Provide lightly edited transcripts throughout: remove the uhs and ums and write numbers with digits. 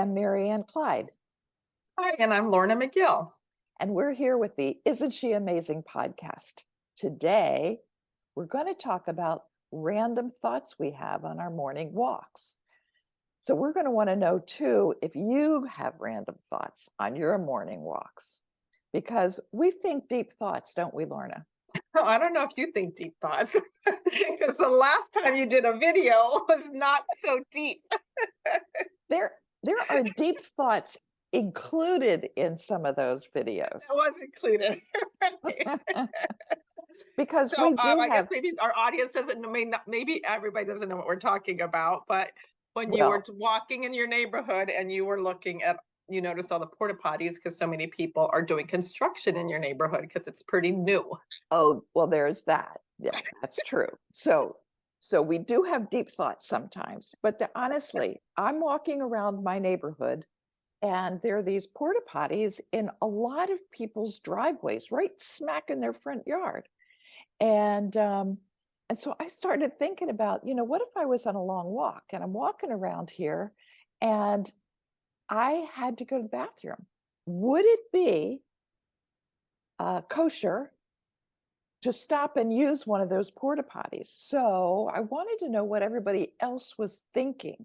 I'm Marianne Clyde, Hi, and I'm Lorna McGill. and we're here with the Isn't She Amazing podcast. Today, we're going to talk about random thoughts we have on our morning walks. So, we're going to want to know too if you have random thoughts on your morning walks, because we think deep thoughts, don't we, Lorna? Oh, I don't know if you think deep thoughts, because the last time you did a video was not so deep. There are deep thoughts included in some of those That videos. was included. Because So we do I guess have, maybe our audience doesn't may not, maybe everybody doesn't know what we're talking about, but when you were well, walking in your neighborhood and you were looking at, you noticed all the porta potties because so many people are doing construction in your neighborhood because it's pretty new. oh, well, there's that. Yeah, that's true. So we do have deep thoughts sometimes, but honestly, I'm walking around my neighborhood and there are these porta potties in a lot of people's driveways, right smack in their front yard. And and so I started thinking about, what if I was on a long walk and I'm walking around here and I had to go to the bathroom? Would it be kosher to stop and use one of those porta potties? So I wanted to know what everybody else was thinking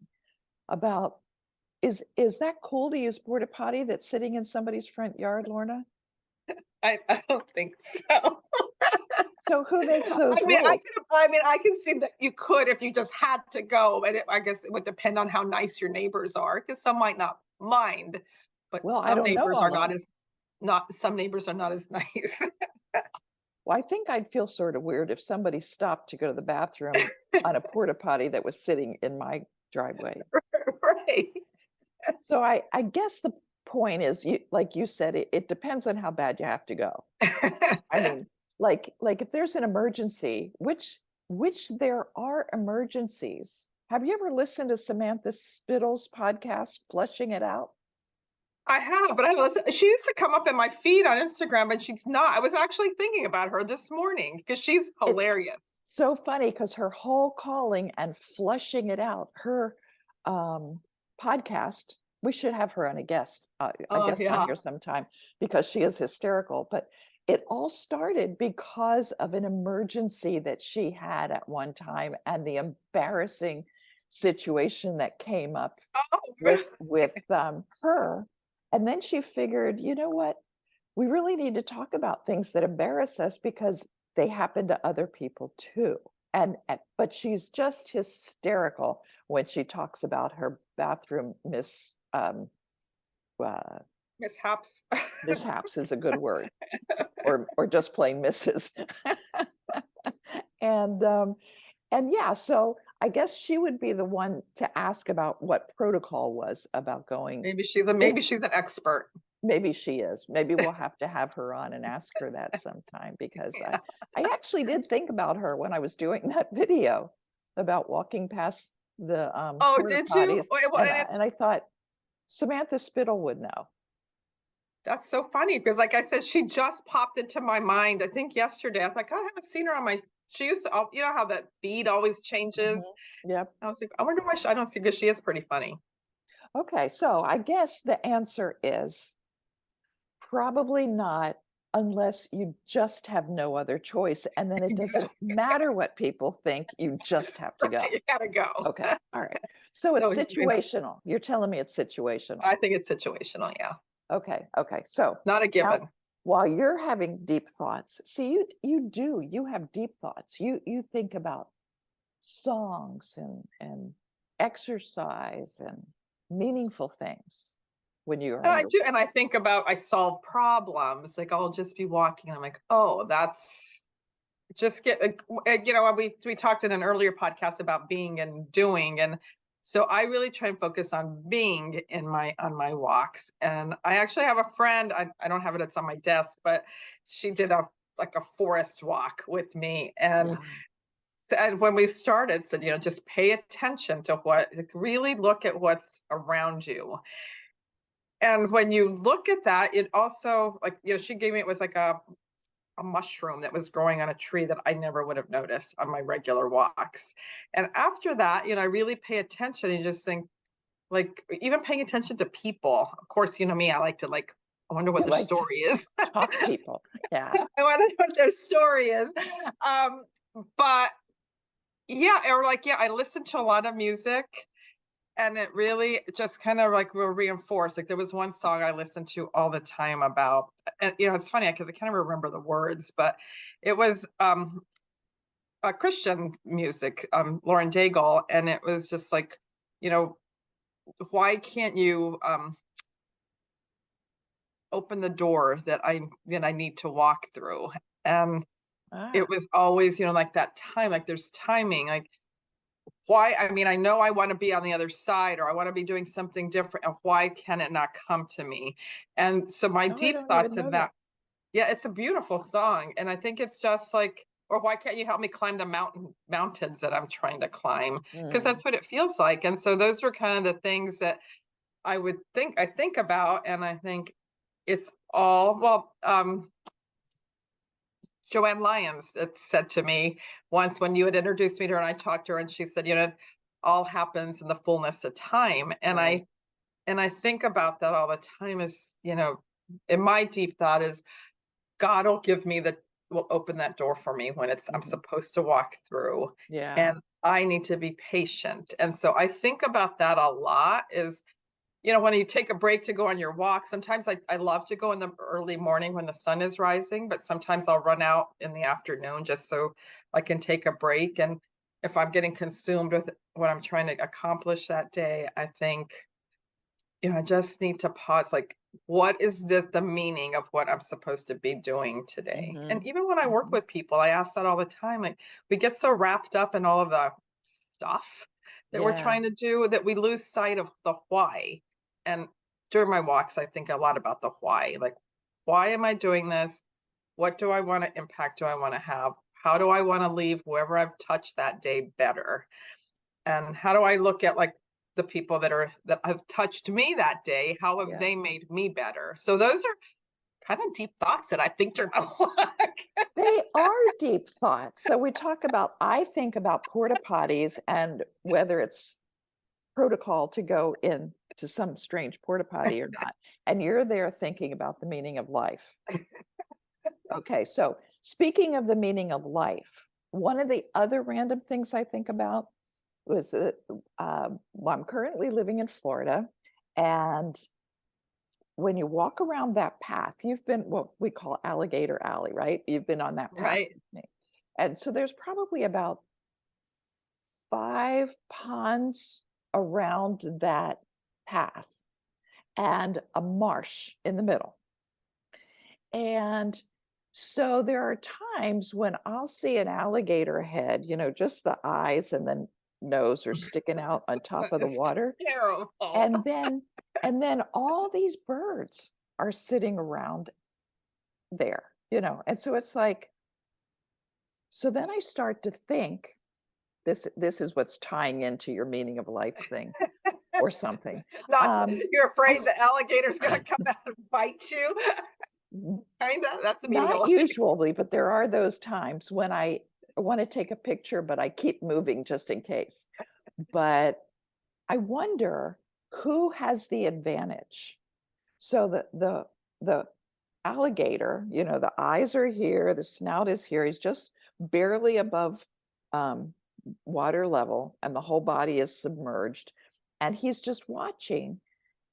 about. Is that cool to use porta potty that's sitting in somebody's front yard, Lorna? I don't think so. So who makes those rules? I can see that you could if you just had to go, but I guess it would depend on how nice your neighbors are, because some might not mind, but Well, I don't know all that. some neighbors are not as nice. Well, I think I'd feel sort of weird if somebody stopped to go to the bathroom on a porta potty that was sitting in my driveway. Right. So I guess the point is, like you said, it depends on how bad you have to go. I mean, like if there's an emergency, which there are emergencies. Have you ever listened to Samantha Spittle's podcast, Flushing It Out? I have, but I listen. She used to come up in my feed on Instagram, but she's not. I was actually thinking about her this morning because she's It's hilarious. so funny because her whole calling and flushing it out, her um, podcast, we should have her on a Oh guest on yeah. here sometime because she is hysterical. But it all started because of an emergency that she had at one time and the embarrassing situation that came up Oh, with her. And then she figured, you know what? We really need to talk about things that embarrass us because they happen to other people too. But she's just hysterical when she talks about her bathroom uh, mishaps. mishaps is a good word, or just plain misses. and yeah, so I guess she would be the one to ask about what protocol was about going in. Maybe she's an expert. Maybe she is. Maybe we'll have to have her on and ask her that sometime because Yeah. I actually did think about her when I was doing that video about walking past the Oh, porta did you? potties, Well, and and I thought Samantha Spittle would know. that's so funny because, like I said, she just popped into my mind. I think yesterday. I thought, God, I haven't seen her on my. She used to, you know how that feed always changes. Mhm. Yep. I was like, I wonder why I don't see because she is pretty funny. Okay, so I guess the answer is probably not unless you just have no other choice, and then it doesn't matter what people think. You just have to Right, go. you gotta go. Okay. All right. So So it's situational. You're telling me it's situational. I think it's situational. Yeah, Okay. Okay. So not a now given. while you're having deep thoughts, see you have deep thoughts. You think about songs and exercise and meaningful things when you are And on I your do, and I think about I solve problems. Like I'll just be walking, and I'm like, oh, that's just get we talked in an earlier podcast about being and doing, and so I really try and focus on being in my on my walks. And I actually have a friend. I don't have it. It's on my desk, but she did a like a forest walk with me, and yeah. and when we started, said just pay attention to what like, really look at what's around you. And when you look at that, it also like she gave me it was like a mushroom that was growing on a tree that I never would have noticed on my regular walks. And after that, I really pay attention and just think, like even paying attention to people. Of course, you know me, I like to like, I wonder what You their like to story is. talk people. Yeah. I want to know what their story is. Um, but yeah, or like, yeah, I listen to a lot of music and it really just kind of like will reinforce. Like there was one song I listened to all the time about, and you know, it's funny because I can't even remember the words, but it was Christian music, Lauren Daigle, and it was just like, you know, why can't you open the door that I need to walk through? And Ah, it was always, you know, like that time, like there's timing, like why, I mean, I know I want to be on the other side or I want to be doing something different, and why can it not come to me? And so my no, I deep don't even thoughts know in that. that, yeah, it's a beautiful song. And I think it's just like, or why can't you help me climb the mountains that I'm trying to climb? Because Mm. that's what it feels like. And so those were kind of the things that I think about, and I think it's all, well, Joanne Lyons it said to me once when you had introduced me to her and I talked to her and she said, you know, all happens in the fullness of time. Right. And I think about that all the time is, you know, in my deep thought is God will open that door for me when I'm Mhm. supposed to walk through. Yeah. And I need to be patient. And so I think about that a lot is, you know, when you take a break to go on your walk, sometimes I love to go in the early morning when the sun is rising, but sometimes I'll run out in the afternoon just so I can take a break. And if I'm getting consumed with what I'm trying to accomplish that day, I think, you know, I just need to pause. Like, what is the meaning of what I'm supposed to be doing today? And Mhm. even when I work Mhm. with people, I ask that all the time. Like, we get so wrapped up in all of the stuff that we're Yeah. trying to do that we lose sight of the why. And during my walks, I think a lot about the why. Like, why am I doing this? What do I want to impact? Do I want to have? How do I want to leave whoever I've touched that day better? And how do I look at like the people that have touched me that day? How have Yeah. they made me better? So those are kind of deep thoughts that I think are not like. They are deep thoughts. So we talk about, I think about porta potties and whether it's protocol to go in to some strange porta potty or not. And you're there thinking about the meaning of life. Okay, so speaking of the meaning of life, one of the other random things I think about was that well, I'm currently living in Florida, and when you walk around that path, you've been what we call Alligator Alley, right? You've been on that path Right. with me. And so there's probably about 5 ponds around that path and a marsh in the middle. And so there are times when I'll see an alligator head, you know, just the eyes and then nose are sticking out on top of the It's water. terrible. And then and then all these birds are sitting around there, you know. And so it's like, so then I start to think this is what's tying into your meaning of life thing or something. Not Um, you're I afraid the alligator's gonna come out and bite you. Kinda. That's the meaning of Not life. usually, but there are those times when I want to take a picture, but I keep moving just in case. But I wonder who has the advantage. So the alligator, you know, the eyes are here, the snout is here. He's just barely above um, water level, and the whole body is submerged. And he's just watching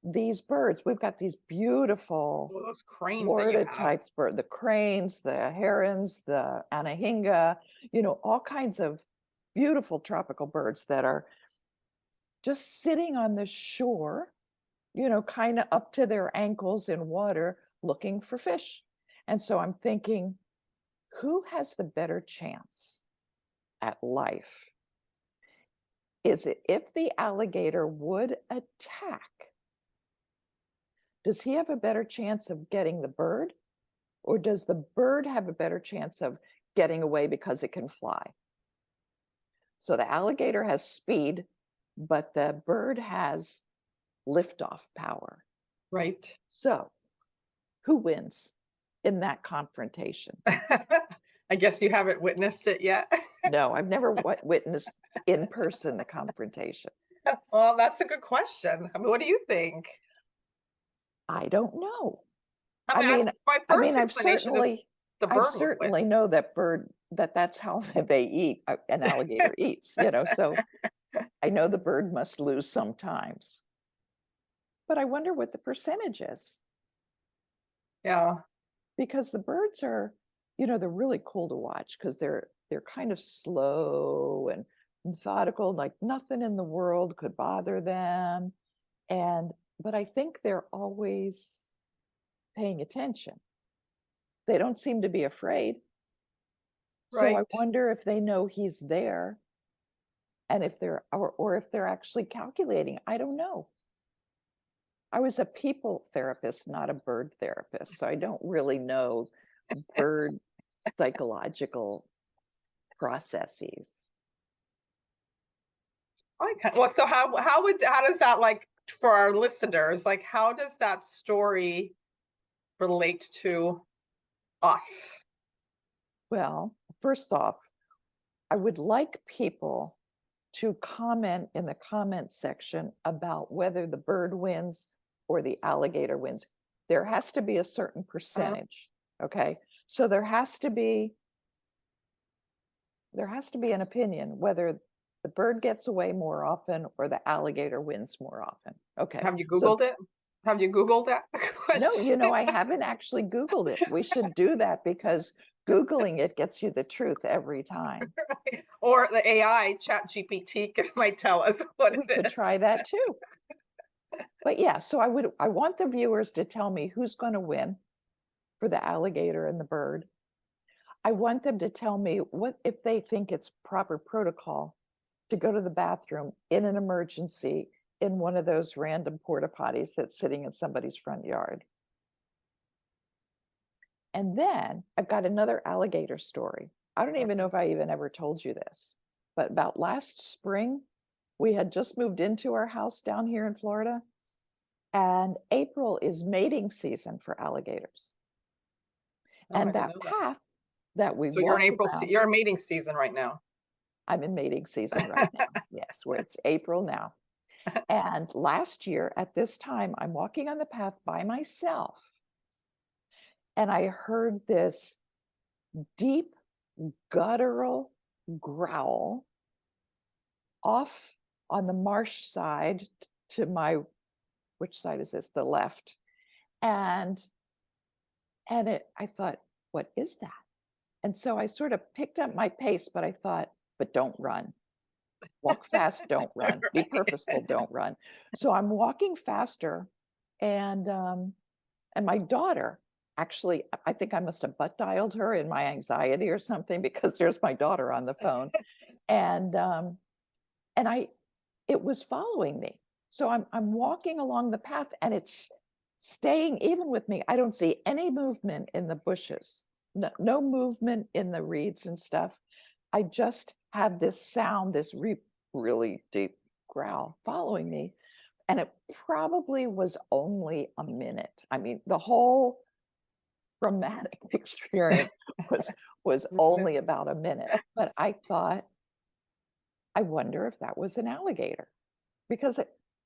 these birds. We've got these beautiful All those cranes that you Florida have. types bird, the cranes, the herons, the anahinga, you know, all kinds of beautiful tropical birds that are just sitting on the shore, you know, kind of up to their ankles in water looking for fish. And so I'm thinking, who has the better chance at life? Is it if the alligator would attack, does he have a better chance of getting the bird? Or does the bird have a better chance of getting away because it can fly? So the alligator has speed, but the bird has liftoff power. Right. So who wins in that confrontation? I guess you haven't witnessed it yet. No, I've never witnessed in person the confrontation. Well, that's a good question. I mean, what do you think? I don't know. I I mean, mean, my I first mean, inclination is the I've bird would win. certainly know that that's how they eat, an alligator eats, so I know the bird must lose sometimes. But I wonder what the percentage is, Yeah, because the birds are, they're really cool to watch because they're kind of slow and methodical, like nothing in the world could bother them. And but I think they're always paying attention. They don't seem to be afraid. So I right. wonder if they know he's there and if they're or if they're actually calculating. I don't know. I was a people therapist, not a bird therapist, so I don't really know bird psychological processes. Well, so how does that, like, for our listeners, like, how does that story relate to us? Well, first off, I would like people to comment in the comment section about whether the bird wins or the alligator wins. There has to be a certain Uh, percentage, okay? So there has to be an opinion whether the bird gets away more often or the alligator wins more often. Okay. have you So Googled it? Have you Googled that no, question? I haven't actually Googled it. We should do that because Googling it gets you the truth every time. Or the AI chat GPT might tell us what We it could is. try that too. But yeah, so I want the viewers to tell me who's going to win for the alligator and the bird. I want them to tell me what if they think it's proper protocol to go to the bathroom in an emergency in one of those random porta potties that's sitting in somebody's front yard. And then I've got another alligator story. I don't even know if I even ever told you this, but about last spring, we had just moved into our house down here in Florida, and April is mating season for alligators. Oh, I And didn't that know that. path that we So you're in walk April, around, you're in mating season right now. I'm in mating season right now. Yes, where it's April now. And last year at this time, I'm walking on the path by myself, and I heard this deep guttural growl off on the marsh side to my, which side is this? The left. And I thought, what is that? And so I sort of picked up my pace, but I thought, but don't run. Walk fast, don't run. Be purposeful, don't run. So I'm walking faster, and my daughter, actually, I think I must have butt dialed her in my anxiety or something, because there's my daughter on the phone. And and I it was following me. So I'm walking along the path and it's staying even with me. I don't see any movement in the bushes. No movement in the reeds and stuff. I just have this sound, this really deep growl following me. And it probably was only a minute. I mean, the whole traumatic experience was only about a minute. But I thought, I wonder if that was an alligator, because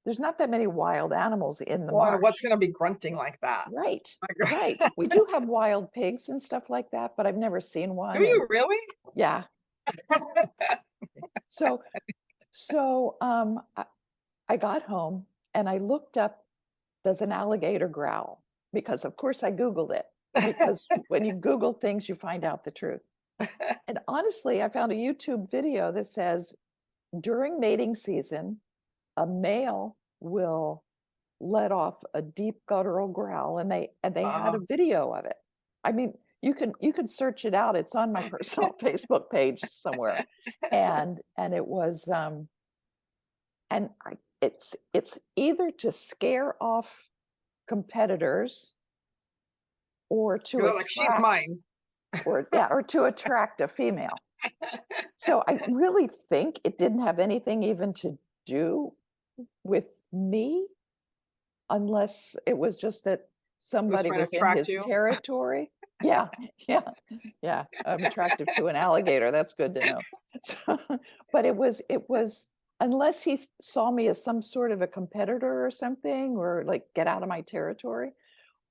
there's not that many wild animals in the Well, what's marsh. gonna be grunting like that? Right, right. Like, We do have wild pigs and stuff like that, but I've never seen do one. And you really? yeah, so I got home and I looked up, does an alligator growl? Because of course I Googled it, because when you Google things, you find out the truth. And honestly, I found a YouTube video that says during mating season, a male will let off a deep guttural growl, and they had a Oh. video of it. I mean, you can search it out. It's on my personal Facebook page somewhere. And it was and it's either to scare off competitors or to They're like, "She's attract, mine." or to attract a female. So I really think it didn't have anything even to do with me, unless it was just that He was somebody trying to was in attract his you. territory. Yeah, yeah, yeah. I'm attractive to an alligator. That's good to know. So, but it was unless he saw me as some sort of a competitor or something, or like get out of my territory,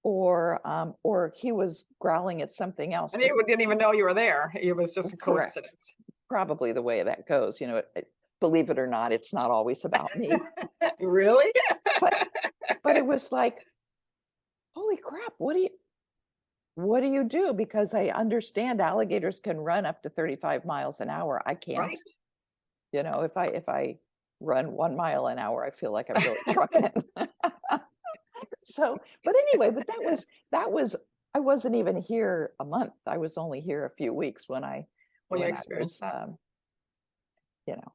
or he was growling at something else. And But you didn't even know you were there. It was just a correct, coincidence. probably the way that goes. Believe it or not, it's not always about me. Really? But but it was like, holy crap! What do you do? Because I understand alligators can run up to 35 miles an hour. I can't. Right. If I run 1 mile an hour, I feel like I'm really trucking. So, but anyway, but that was I wasn't even here a month. I was only here a few weeks when I When you when I experienced was that.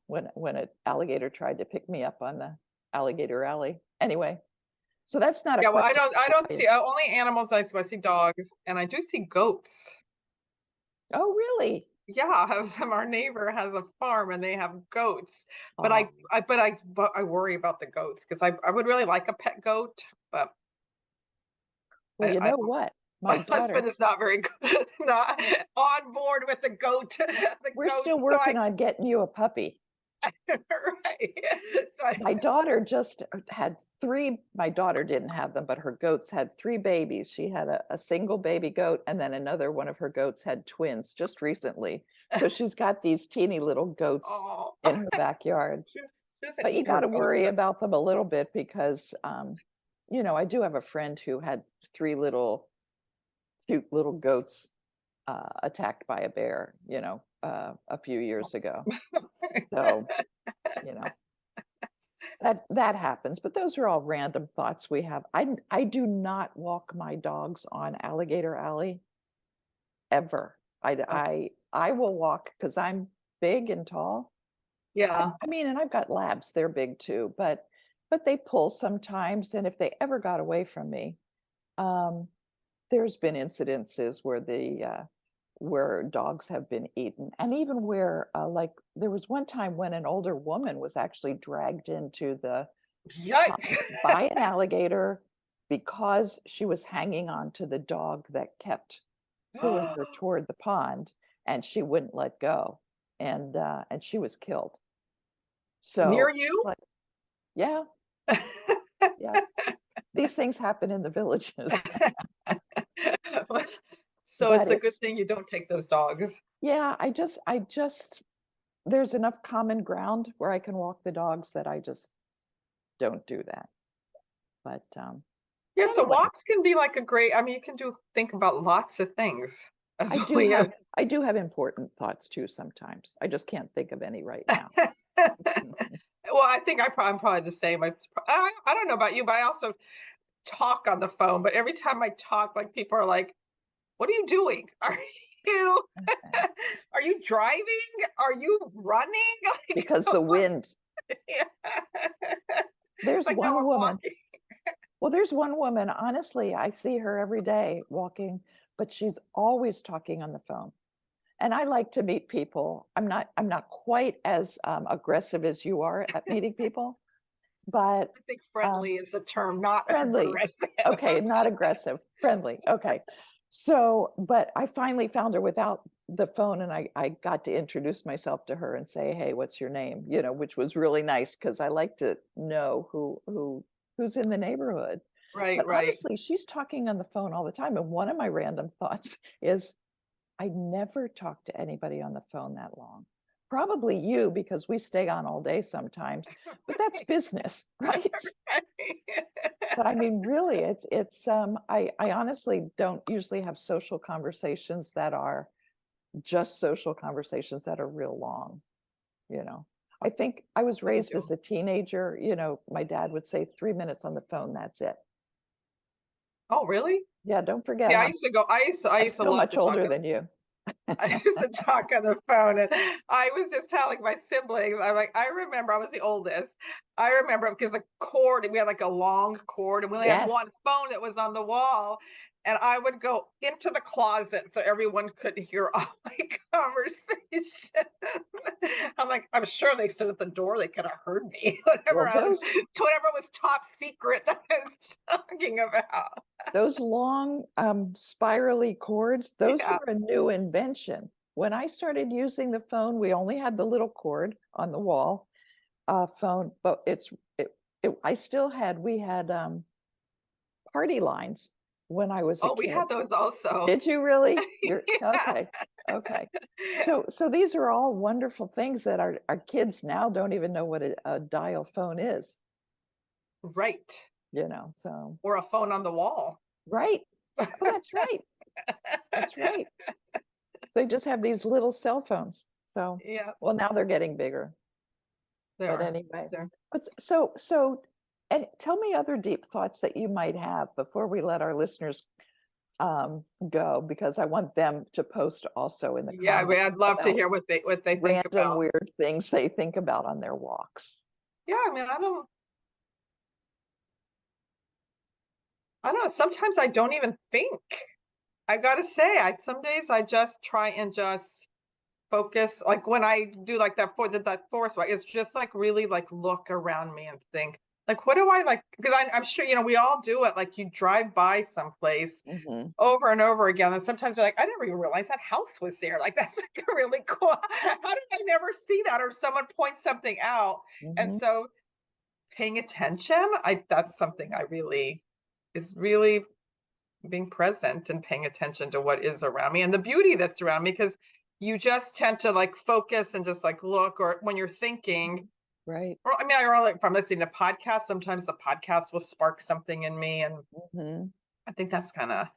when an alligator tried to pick me up on the alligator alley. Anyway, so that's not a Yeah, well, question. I don't for you. see only animals I see dogs and I do see goats. Oh, really? Yeah, our neighbor has a farm and they have goats. But Oh, I worry about the goats because I would really like a pet goat, but well, you I know what? My my husband daughter, is not very good, not on board with the goat the we're still goats. So working on getting you a puppy. right. So My daughter just had three. My daughter didn't have them, but her goats had three babies. She had a single baby goat, and then another one of her goats had twins just recently. So she's got these teeny little goats oh, in her backyard. she doesn't But you need got her to goats. worry about them a little bit because, I do have a friend who had three cute little goats attacked by a bear, a few years ago. So, you know, that happens, but those are all random thoughts we have. I do not walk my dogs on Alligator Alley ever. Okay. I will walk because I'm big and tall. Yeah. I mean, and I've got labs, they're big too, but they pull sometimes, and if they ever got away from me, um, there's been incidences where dogs have been eaten, and even where, like, there was one time when an older woman was actually dragged into the pond Yikes. by an alligator because she was hanging on to the dog that kept pulling her toward the pond, and she wouldn't let go, and she was killed. Near So it's you? like, yeah, yeah, these things happen in the villages, So but it's a good it's thing you don't take those dogs. yeah, I just there's enough common ground where I can walk the dogs that I just don't do that. But Yeah, so anyway, walks can be like a great I mean, you can think about lots of things as I do we have I do have important thoughts too sometimes. I just can't think of any right now. Well, I think I'm probably the same. I don't know about you, but I also talk on the phone, but every time I talk, like, people are like, "What are you doing? You Okay. are you driving? Are you running?" Like, Because the wind, yeah. It's there's like, "No, one I'm woman. walking." Well, there's one woman, honestly, I see her every day walking, but she's always talking on the phone. And I like to meet people. I'm not quite as aggressive as you are at meeting people, but I think um, friendly is the term, not friendly. aggressive. Okay, not aggressive, friendly. Okay. So, but I finally found her without the phone, and I got to introduce myself to her and say, "Hey, what's your name?" Which was really nice because I like to know who's in the neighborhood. Right, But right. honestly, she's talking on the phone all the time. And one of my random thoughts is I never talk to anybody on the phone that long. Probably you, because we stay on all day sometimes, but that's business, right? But I mean, really, I honestly don't usually have social conversations that are just social conversations that are real long, you know. I think I was So you raised do. as a teenager, my dad would say 3 minutes on the phone, that's it. Oh, really? Yeah, don't See, forget, I I'm used to still love much to talk older on than you. I used to talk on the phone, and I was just telling my siblings, I'm like, I remember I was the oldest. I remember because the cord, we had like a long cord, and we only had one Yes. phone that was on the wall. And I would go into the closet so everyone could hear all my conversation. I'm like, I'm sure they stood at the door, they could have heard me, Well, those whatever was top secret that I was talking about. those long spirally cords, those Yeah. were a new invention. When I started using the phone, we only had the little cord on the wall. phone, but I still had, we had party lines when I was a Oh, we kid. had those also. Did you really? You're Yeah. okay. Okay. So these are all wonderful things that our kids now don't even know what a dial phone is, Right. so Or a phone on the wall. right. Oh, that's right. That's right. They just have these little cell phones. So, Yeah, well, now they're getting bigger. there But are. anyway, There. and tell me other deep thoughts that you might have before we let our listeners go, because I want them to post also in the Yeah, comments I'd love to about hear what they think random about. weird things they think about on their walks. Yeah, I don't know. Sometimes I don't even think. I gotta say, some days I just try and just focus. Like when I do like that forest walk, it's just like really like look around me and think, like, what do I like? Because I'm sure, we all do it. Like you drive by someplace Mhm, over and over again. And sometimes we're like, I never even realized that house was there. Like that's like a really cool. How did I never see that? Or someone points something out. And mhm, so paying attention, that's something I really is really being present and paying attention to what is around me and the beauty that's around me, because you just tend to like focus and just like look, or when you're thinking, right, or or like if I'm listening to podcasts, sometimes the podcast will spark something in me, and mhm. I think it's kind of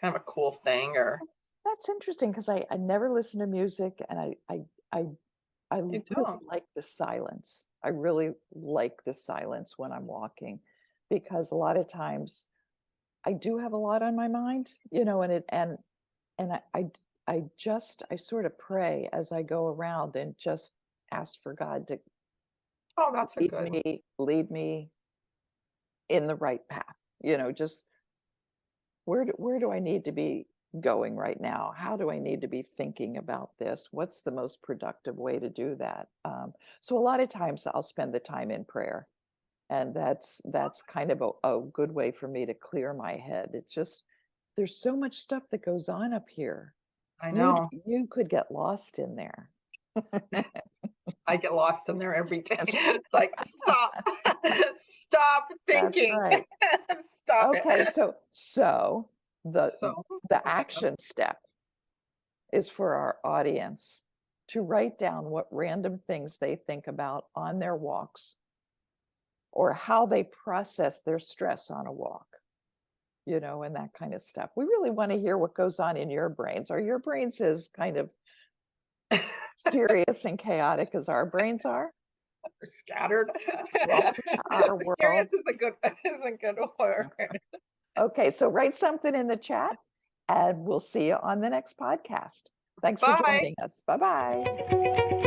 a cool thing. Or That's interesting because I never listen to music, and I I you really don't. like the silence. I really like the silence when I'm walking, because a lot of times I do have a lot on my mind, and I sort of pray as I go around and just ask for God to Oh, that's a good. lead me in the right path. Just where do I need to be going right now? How do I need to be thinking about this? What's the most productive way to do that? So a lot of times I'll spend the time in prayer, and that's kind of a good way for me to clear my head. It's just there's so much stuff that goes on up here. I You know. you could get lost in there. I get lost in there every day. That's It's like, stop, stop that's thinking, right. stop Okay, it. so the So, the okay. action step is for our audience to write down what random things they think about on their walks, or how they process their stress on a walk, and that kind of stuff. We really want to hear what goes on in your brains. Are your brains as kind of serious and chaotic as our brains are? We're scattered. Welcome to our world. Mysterious is a good word. Okay, so write something in the chat, and we'll see you on the next podcast. Thanks for Bye. joining us. Bye bye.